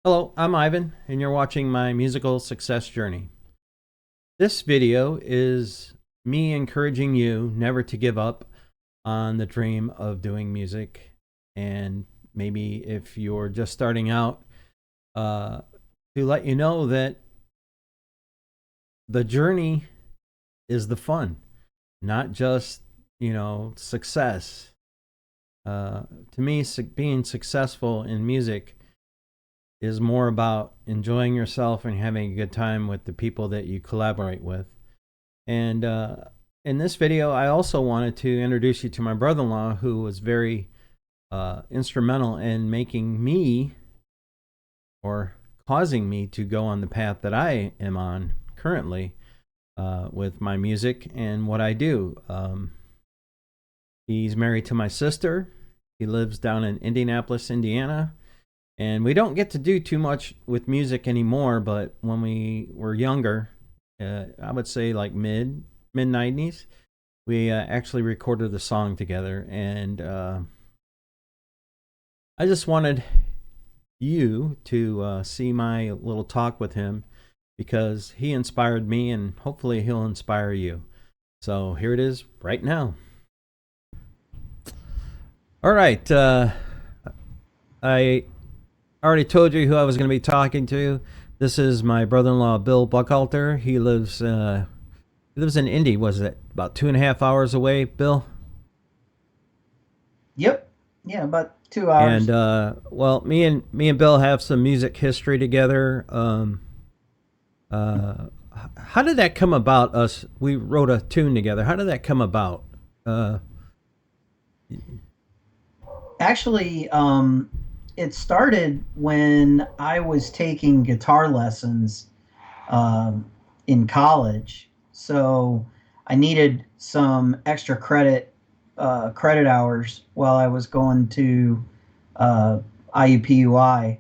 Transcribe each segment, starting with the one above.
Hello, I'm Ivan, and you're watching my musical success journey. This video is me encouraging you never to give up on the dream of doing music. And maybe if you're just starting out, to let you know that the journey is the fun, not just, success. To me, being successful in music is more about enjoying yourself and having a good time with the people that you collaborate with. And in this video, I also wanted to introduce you to my brother-in-law, who was very instrumental in making me, or causing me, to go on the path that I am on currently with my music and what I do. He's married to my sister. He lives down in Indianapolis, Indiana. And we don't get to do too much with music anymore, but when we were younger, I would say like mid 90s, we actually recorded a song together. And I just wanted you to see my little talk with him, because he inspired me, and hopefully he'll inspire you. So here it is right now. All right. I already told you who I was going to be talking to. This is my brother-in-law, Bill Buckhalter. He lives in Indy. Was it about 2.5 hours away, Bill? Yep. Yeah, about 2 hours. And well, me and Bill have some music history together. How did that come about? We wrote a tune together. How did that come about? Actually, it started when I was taking guitar lessons um, in college. So I needed some extra credit hours while I was going to uh, IUPUI,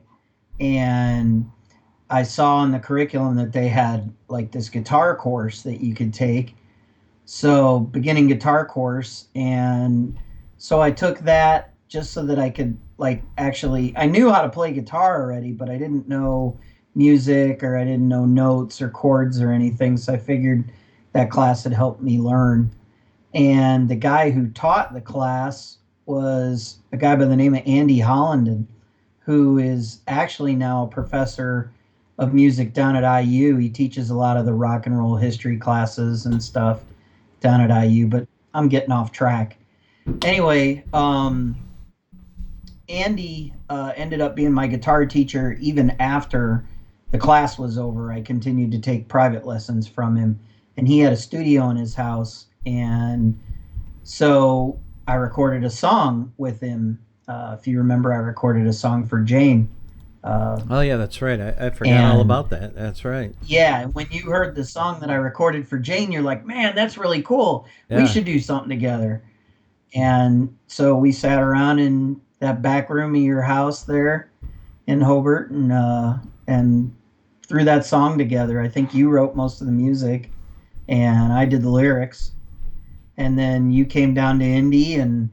and I saw in the curriculum that they had like this guitar course that you could take. So beginning guitar course, and so I took that just so that I could like actually I knew how to play guitar already, but I didn't know music, or I didn't know notes or chords or anything. So I figured that class had helped me learn. And the guy who taught the class was a guy by the name of Andy Hollenden, who is actually now a professor of music down at IU. He teaches a lot of the rock and roll history classes and stuff down at IU, but I'm getting off track. Anyway, Andy ended up being my guitar teacher even after the class was over. I continued to take private lessons from him, and he had a studio in his house. And so I recorded a song with him. If you remember, I recorded a song for Jane. Uh, Oh yeah, that's right. I forgot all and about that. That's right. yeah, when you heard the song that I recorded for Jane, you're like, man, that's really cool. We Yeah. should do something together. And so we sat around in that back room of your house there in Hobart, and threw that song together. I think you wrote most of the music, and I did the lyrics. And then you came down to Indy, and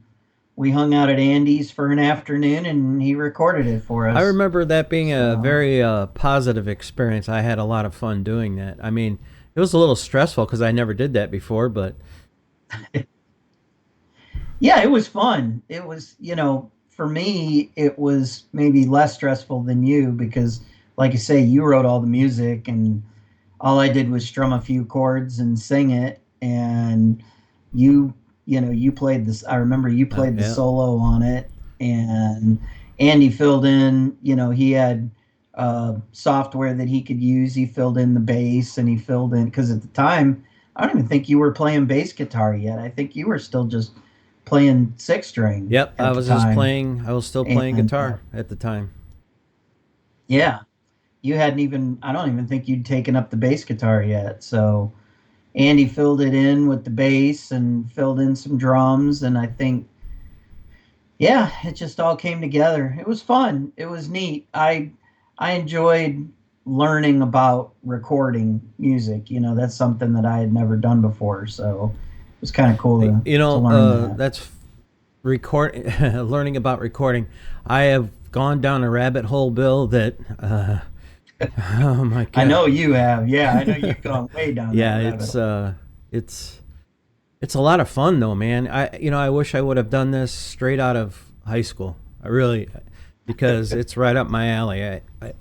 we hung out at Andy's for an afternoon, and he recorded it for I us. remember that being a So very positive experience. I had a lot of fun doing that. I mean, it was a little stressful because I never did that before, but yeah, it was fun. It was, for me, it was maybe less stressful than you because, like you say, you wrote all the music, and all I did was strum a few chords and sing it. And you, you played this. I remember you played the yeah. solo on it, and Andy filled in. He had software that he could use. He filled in the bass, and he filled in because at the time, I don't even think you were playing bass guitar yet. I think you were still just playing six string Yep, at the time. I was still playing And guitar at the time. yeah, you hadn't even. I don't even think you'd taken up the bass guitar yet. So Andy filled it in with the bass and filled in some drums, and I think, yeah, it just all came together. It was fun. It was neat. I enjoyed learning about recording music. That's something that I had never done before, so it was kind of cool to learn that. That's record learning about recording. I have gone down a rabbit hole, Bill, that oh my I god. know you have. Yeah, I know you've gone way down that Yeah, rabbit hole. it's it's a lot of fun though, man. I wish I would have done this straight out of high school. I really, because it's right up my alley.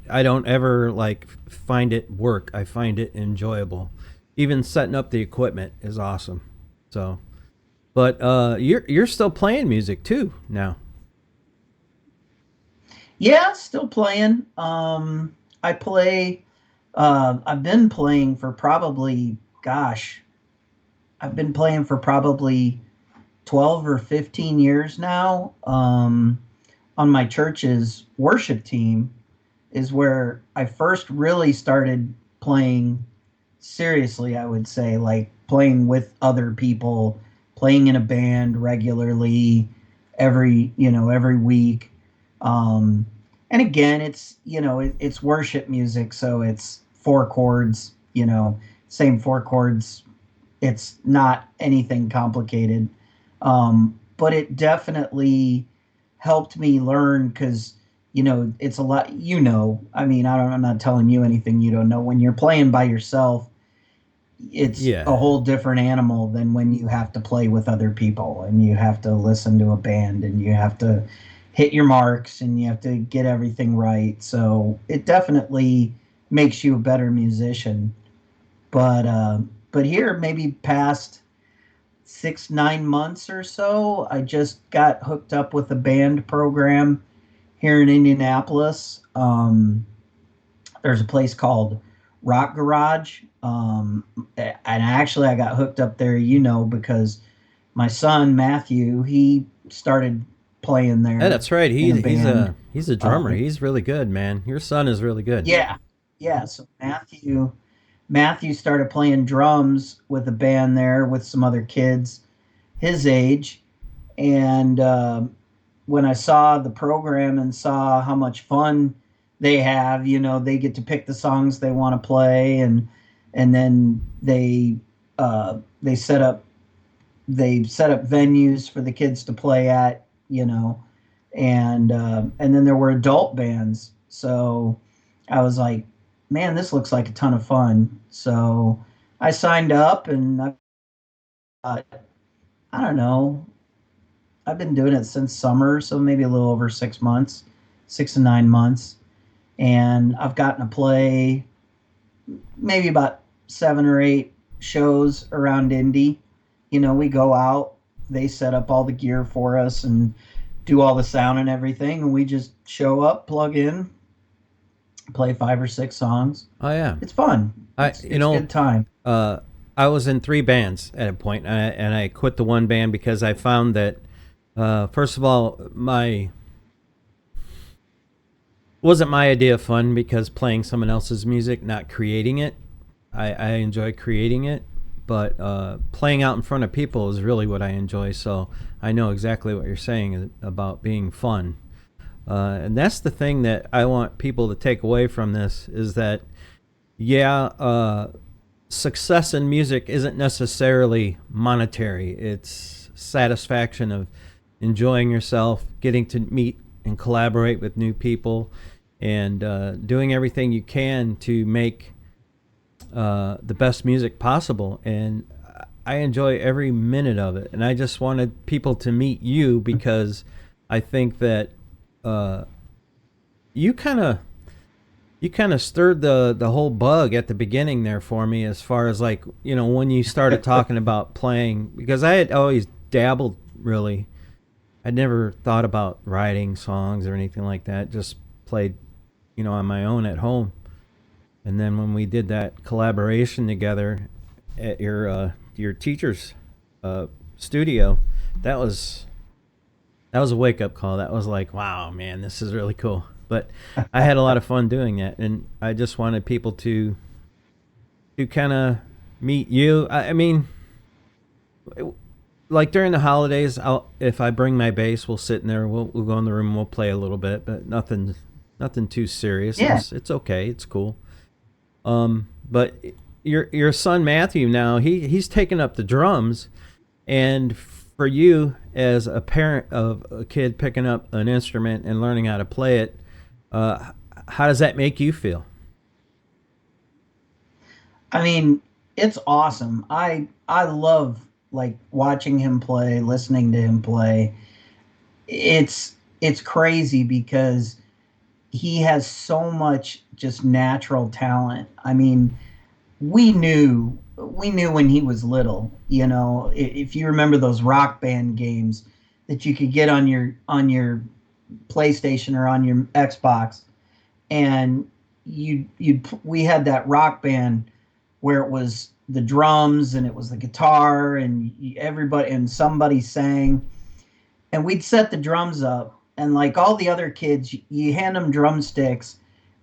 I don't ever like find it work. I find it enjoyable. Even setting up the equipment is awesome. So, but you're still playing music too now. Yeah, still playing. I play. I've been playing for probably, gosh, I've been playing for probably 12 or 15 years now. On my church's worship team is where I first really started playing seriously, I would say, like playing with other people, playing in a band regularly every week. Um, and again, it's worship music, so it's four chords, same four chords. It's not anything complicated. But it definitely helped me learn because it's a lot. I mean, I'm not telling you anything you don't know. When you're playing by yourself, it's a Yeah, whole different animal than when you have to play with other people and you have to listen to a band and you have to hit your marks and you have to get everything right. So it definitely makes you a better musician. But here, maybe past 6 9 months or so, I just got hooked up with a band program here in Indianapolis. There's a place called Rock Garage. And actually, I got hooked up there, because my son Matthew, he started playing yeah, there that's right. in He a band. he's a drummer. Um, He's really good, man. Your son is really good. yeah, yeah. So Matthew started playing drums with a band there with some other kids his age, and when I saw the program and saw how much fun they have, they get to pick the songs they want to play, and then they set up venues for the kids to play at, and then there were adult bands. So I was like, man, this looks like a ton of fun. So I signed up, and I don't know, I've been doing it since summer, so maybe a little over 6 months, 6 to 9 months, and I've gotten to play maybe about 7 or 8 shows around Indy. We go out, they set up all the gear for us and do all the sound and everything, and we just show up, plug in, play 5 or 6 songs. Oh yeah. It's fun. I It's a good time. uh, I was in three bands at a point, and I quit the one band because I found that first of all, my wasn't my idea of fun because playing someone else's music, not creating it. I enjoy creating it, but playing out in front of people is really what I enjoy. So I know exactly what you're saying about being fun. And that's the thing that I want people to take away from this is that, yeah, success in music isn't necessarily monetary. It's satisfaction of enjoying yourself, getting to meet and collaborate with new people, and doing everything you can to make the best music possible. And I enjoy every minute of it. And I just wanted people to meet you because I think that uh, you kind of stirred the whole bug at the beginning there for me as far as like when you started talking about playing, because I had always dabbled really. I'd never thought about writing songs or anything like that, just played on my own at home. And then when we did that collaboration together at your teacher's studio, that was a wake up call. That was like, wow, man, this is really cool. But I had a lot of fun doing that, and I just wanted people to kind of meet you. I mean, like during the holidays, if I bring my bass, we'll sit in there, we'll go in the room, and we'll play a little bit, but nothing too serious. Yeah. It's okay, it's cool. But your son Matthew now he's taken up the drums, and for you as a parent of a kid picking up an instrument and learning how to play it, uh, how does that make you feel? I mean, it's awesome. I love like watching him play, listening to him play. It's crazy because he has so much just natural talent. I mean, we knew when he was little, you know, if you remember those Rock Band games that you could get on your PlayStation or on your Xbox, and you we had that Rock Band where it was the drums and it was the guitar and everybody and somebody sang, and we'd set the drums up, and like all the other kids, you hand them drumsticks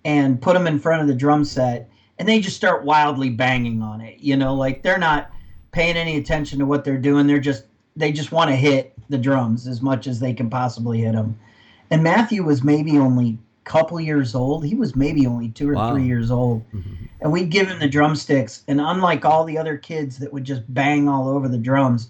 and put them in front of the drum set, and they just start wildly banging on it, you know, like they're not paying any attention to what they're doing. They just want to hit the drums as much as they can possibly hit them. And Matthew was maybe only a couple years old. He was maybe only 2 or 3 Wow. years old, Hmm. and we'd give him the drumsticks, and unlike all the other kids that would just bang all over the drums,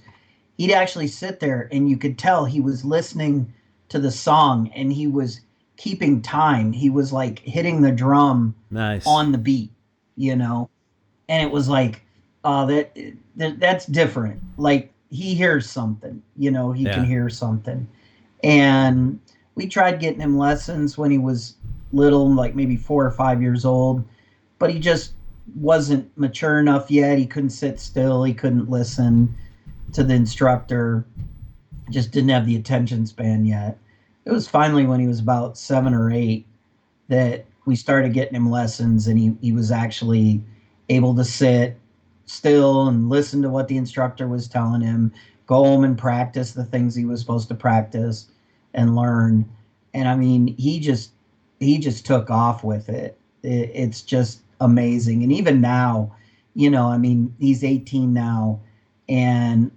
he'd actually sit there and you could tell he was listening to the song and he was keeping time. He was like hitting the drum Nice. on the beat, you know, and it was like, oh, that's different. Like he hears something, you know, he can Yeah. hear something. And we tried getting him lessons when he was little, like maybe 4 or 5 years old, but he just wasn't mature enough yet. He couldn't sit still. He couldn't listen to the instructor, just didn't have the attention span yet. It was finally when he was about 7 or 8 that we started getting him lessons, and he was actually able to sit still and listen to what the instructor was telling him, go home and practice the things he was supposed to practice and learn. And I mean, he just took off with it's just amazing. And even now, you know, I mean, he's 18 now, and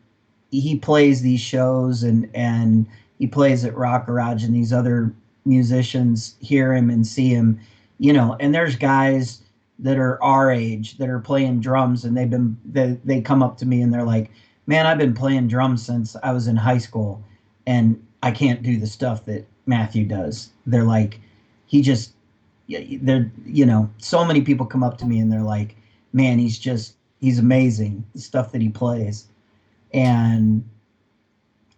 he plays these shows, and he plays at Rock Garage, and these other musicians hear him and see him, you know, and there's guys that are our age that are playing drums, and they come up to me and they're like, man, I've been playing drums since I was in high school, and I can't do the stuff that Matthew does. They're like, he just they're, you know, so many people come up to me and they're like, man, he's amazing, the stuff that he plays. And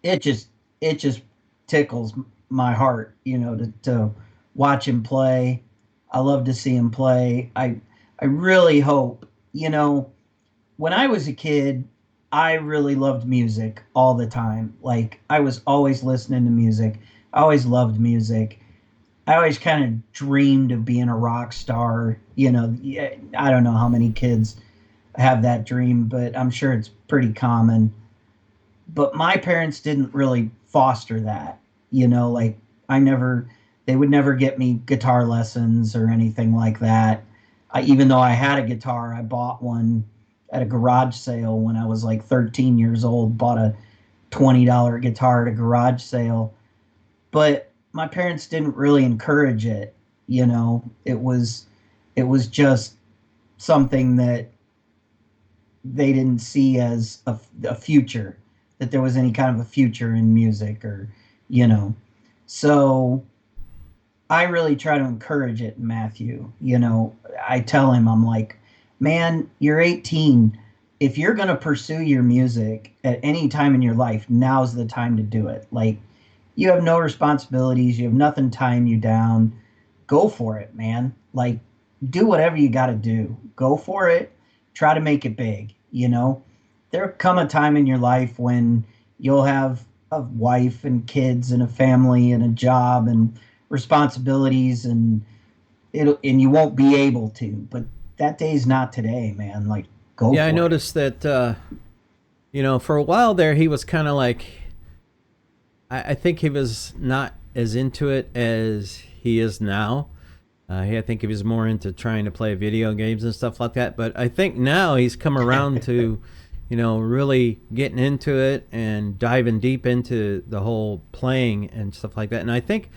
it just it just tickles my heart, you know, to watch him play. I love to see him play. I really hope, you know, when I was a kid, I really loved music all the time. Like I was always listening to music. I always loved music. I always kind of dreamed of being a rock star. You know, yeah, I don't know how many kids have that dream, but I'm sure it's pretty common. But my parents didn't really foster that, you know, like I never they would never get me guitar lessons or anything like that. Even though I had a guitar, I bought one at a garage sale when I was like 13 years old, bought a $20 guitar at a garage sale. But my parents didn't really encourage it, you know. It was just something that they didn't see as a future, that there was any kind of a future in music, or, you know. So I really try to encourage it in Matthew. You know, I tell him, I'm like, man, you're 18. If you're going to pursue your music at any time in your life, now's the time to do it. Like, you have no responsibilities, you have nothing tying you down. Go for it, man. Like, do whatever you got to do. Go for it. Try to make it big, you know? There'll come a time in your life when you'll have a wife and kids and a family and a job and responsibilities, and you won't be able to. But that day's not today, man. Like, go Yeah, I for it. noticed that, for a while there, he was kind of like, I think he was not as into it as he is now. I think he was more into trying to play video games and stuff like that. But I think now he's come around to, really getting into it and diving deep into the whole playing and stuff like that. And I think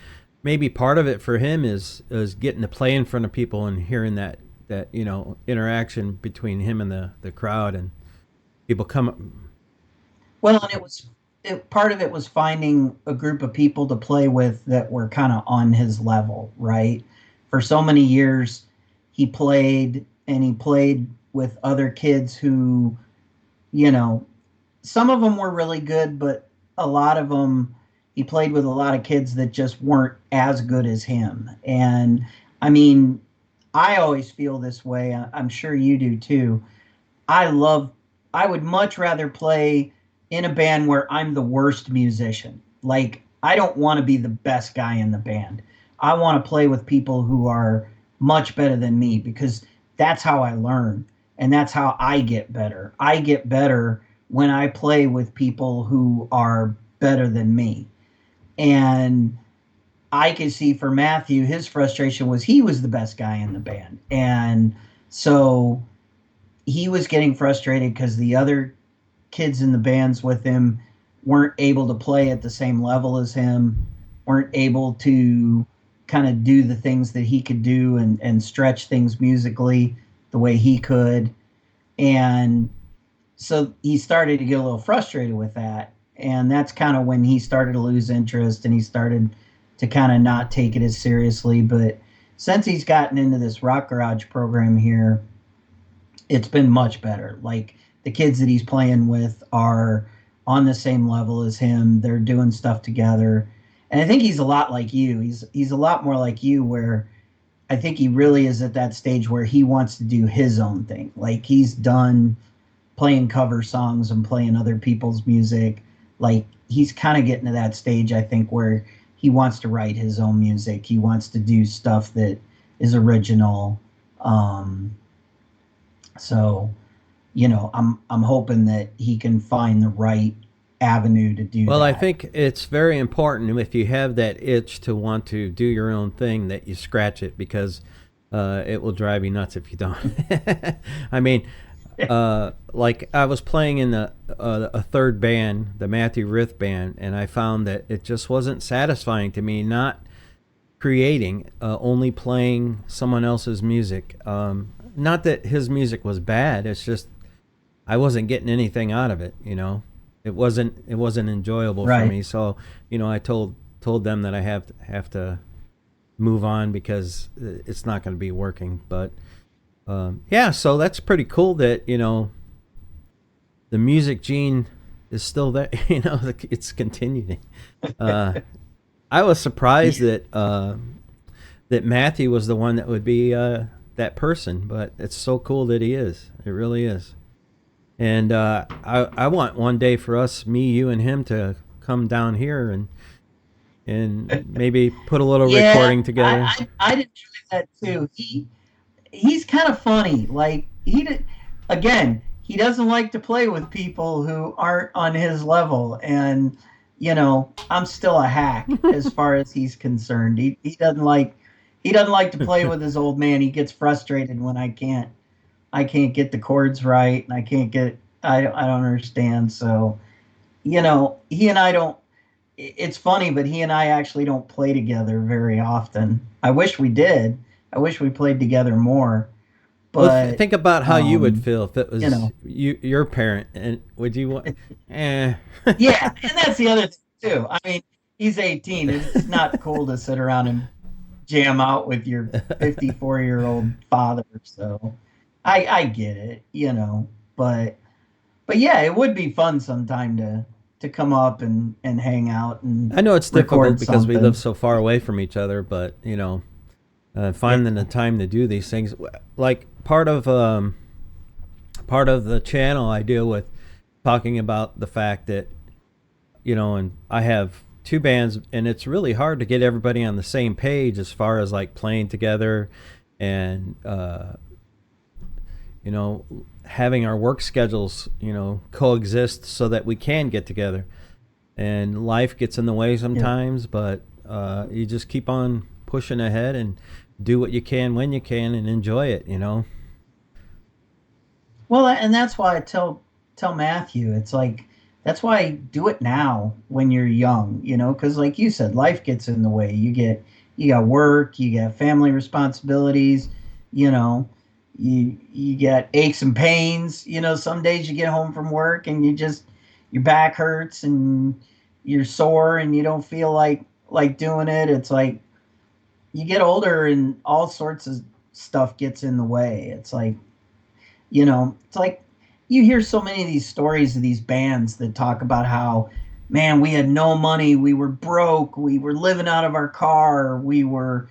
maybe part of it for him is getting to play in front of people and hearing that interaction between him and the crowd, and people come. Well, and part of it was finding a group of people to play with that were kind of on his level, right? For so many years, he played with other kids who, you know, some of them were really good, but a lot of them, he played with a lot of kids that just weren't as good as him. And I mean, I always feel this way. I'm sure you do too. I love, I would much rather play in a band where I'm the worst musician. Like, I don't want to be the best guy in the band. I want to play with people who are much better than me because that's how I learn and that's how I get better. I get better when I play with people who are better than me. And I could see for Matthew, his frustration was he was the best guy in the band. And so he was getting frustrated because the other kids in the bands with him weren't able to play at the same level as him, weren't able to kind of do the things that he could do and stretch things musically the way he could. And so he started to get a little frustrated with that. And that's kind of when he started to lose interest and he started to kind of not take it as seriously. But since he's gotten into this Rock Garage program here, it's been much better. Like the kids that he's playing with are on the same level as him. They're doing stuff together. And I think he's a lot like you. He's a lot more like you where I think he really is at that stage where he wants to do his own thing. Like he's done playing cover songs and playing other people's music. Like he's kind of getting to that stage I think where he wants to write his own music. He wants to do stuff that is original. So, I'm hoping that he can find the right avenue to do Well, I that. think it's very important if you have that itch to want to do your own thing that you scratch it because it will drive you nuts if you don't. I mean, like I was playing in a third band, the Matthew Rith band, and I found that it just wasn't satisfying to me not creating, only playing someone else's music. Not that his music was bad. It's just I wasn't getting anything out of it. It wasn't enjoyable for Right. me. So I told them that I have to move on because it's not going to be working. But yeah, so that's pretty cool that the music gene is still there. It's continuing. Uh, I was surprised Yeah. that Matthew was the one that would be that person, but it's so cool that he is. It really is. And I want one day for us, me, you, and him to come down here and maybe put a little Yeah, recording together. I'd enjoy that too. He's kind of funny. Like again, he doesn't like to play with people who aren't on his level. And I'm still a hack as far as he's concerned. He doesn't like to play with his old man. He gets frustrated when I can't get the chords right and I don't understand. So, he and I don't it's funny, but he and I actually don't play together very often. I wish we did. I wish we played together more. Well, But think about how you would feel if it you was know, your parent, and would you want? Eh. yeah, and that's the other thing too. I mean, he's 18. It's not cool to sit around and jam out with your 54-year-old father. So I get it. But yeah, it would be fun sometime to come up and hang out and I know it's difficult record because we live something. so far away from each other, but Yeah. finding the time to do these things, like part of the channel, I deal with talking about the fact that and I have two bands, and it's really hard to get everybody on the same page as far as like playing together and you know having our work schedules coexist so that we can get together. And life gets in the way Yeah. sometimes, but you just keep on pushing ahead and do what you can when you can and enjoy it. Well, and that's why I tell Matthew, it's like that's why I do it now when you're young, because like you said, life gets in the way. You got work, you got family responsibilities, you know, you get aches and pains. Some days you get home from work and your back hurts and you're sore and you don't feel like doing it. It's like you get older and all sorts of stuff gets in the way. It's like, it's like you hear so many of these stories of these bands that talk about how, man, we had no money, we were broke, we were living out of our car, we were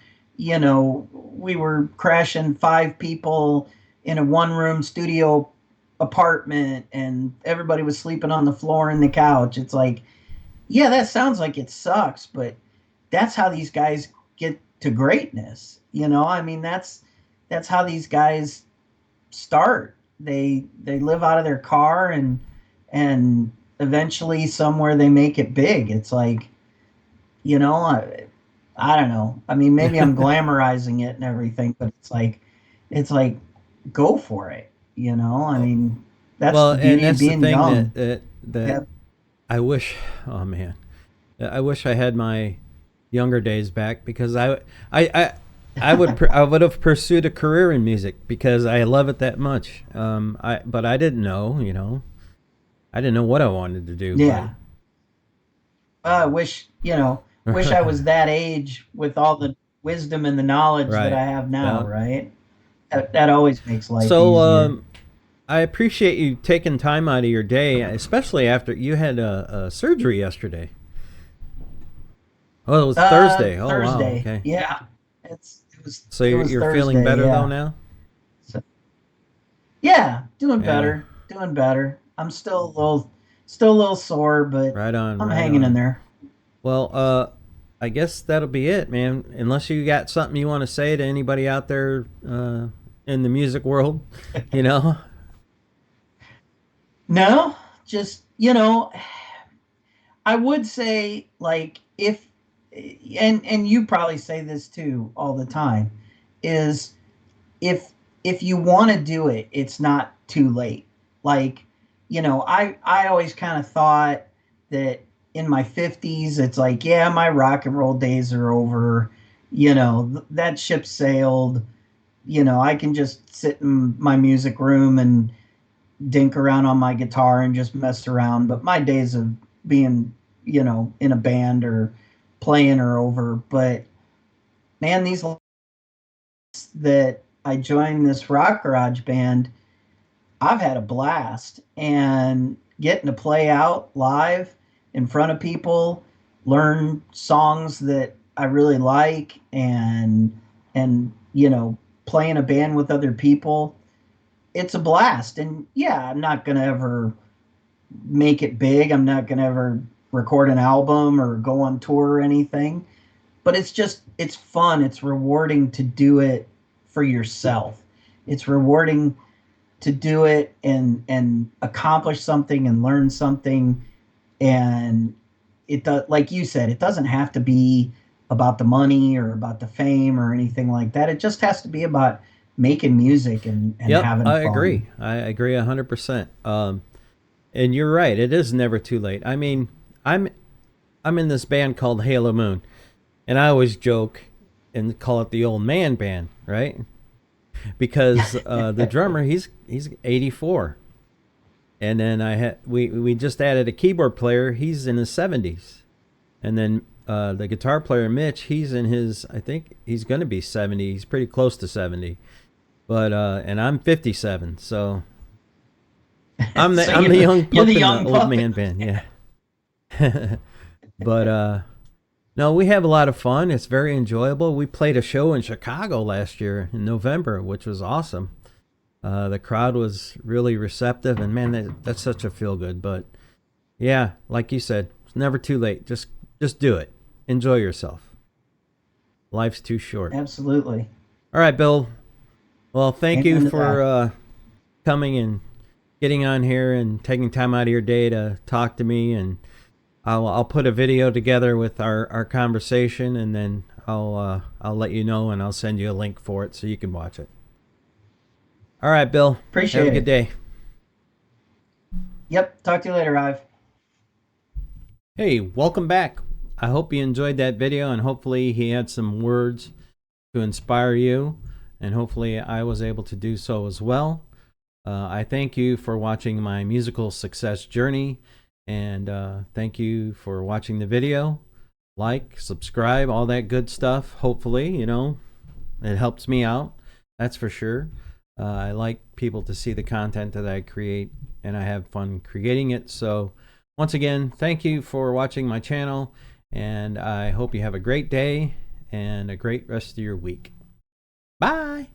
crashing five people in a one room studio apartment and everybody was sleeping on the floor and the couch. It's like, yeah, that sounds like it sucks, but that's how these guys get to greatness. I mean, that's how these guys start. They live out of their car and eventually somewhere they make it big. It's like, I don't know. I mean, maybe I'm glamorizing it and everything, but it's like go for it. I mean, that's Well, the and beauty of that's the being thing young. that Yeah. I wish. Oh man, I wish I had my younger days back because I would have pursued a career in music because I love it that much. But I didn't know, I didn't know what I wanted to do. But Yeah. I wish I was that age with all the wisdom and the knowledge that right, I have now, yeah. right? That always makes life So easier. I appreciate you taking time out of your day, especially after you had a surgery yesterday. Oh, it was Thursday. Oh wow, Thursday. okay. Yeah. So It was you're feeling Thursday, better though yeah. now? So, yeah, doing Yeah, better. Doing better. I'm still a little sore, but right on, I'm right hanging in on. there. Well, I guess that'll be it, man. Unless you got something you want to say to anybody out there in the music world, you know. No, just, I would say like if and you probably say this too all the time is if you want to do it, it's not too late. Like, I always kind of thought that in my 50s it's like, yeah, my rock and roll days are over. That ship sailed. I can just sit in my music room and dink around on my guitar and just mess around. But my days of being, in a band or playing are over. But man, these that I joined this rock garage band, I've had a blast and getting to play out live in front of people, learn songs that I really like and playing a band with other people. It's a blast. And yeah, I'm not going to ever make it big. I'm not going to ever record an album or go on tour or anything, but it's fun. It's rewarding to do it for yourself. It's rewarding to do it and accomplish something and learn something. And it does, like you said, it doesn't have to be about the money or about the fame or anything like that. It just has to be about making music and Yep, having I fun. agree. I agree 100%. And you're right. It is never too late. I mean, I'm I'm in this band called Halo Moon, and I always joke and call it the old man band, right? Because the drummer he's 84, and then we just added a keyboard player. He's in his 70s, and then the guitar player Mitch, he's in his, I think he's going to be 70. He's pretty close to 70, but and I'm 57, so So I'm the young you're the pup in the young old puppet. man band, yeah. But no, we have a lot of fun. It's very enjoyable. We played a show in Chicago last year in November, which was awesome. The crowd was really receptive, and man, that's such a feel good. But yeah, like you said, it's never too late. Just do it. Enjoy yourself. Life's too short. Absolutely. All right, Bill. Well, thank you Amen to for that. coming and getting on here and taking time out of your day to talk to me. And I'll put a video together with our conversation, and then I'll let you know, and I'll send you a link for it so you can watch it. All right, Bill. Have a Appreciate good it. day. Yep. Talk to you later, Ive. Hey, welcome back. I hope you enjoyed that video, and hopefully he had some words to inspire you, and hopefully I was able to do so as well. I thank you for watching my musical success journey, And thank you for watching the video. Like, subscribe, all that good stuff. Hopefully, it helps me out. That's for sure. I like people to see the content that I create, and I have fun creating it. So once again, thank you for watching my channel, and I hope you have a great day and a great rest of your week. Bye.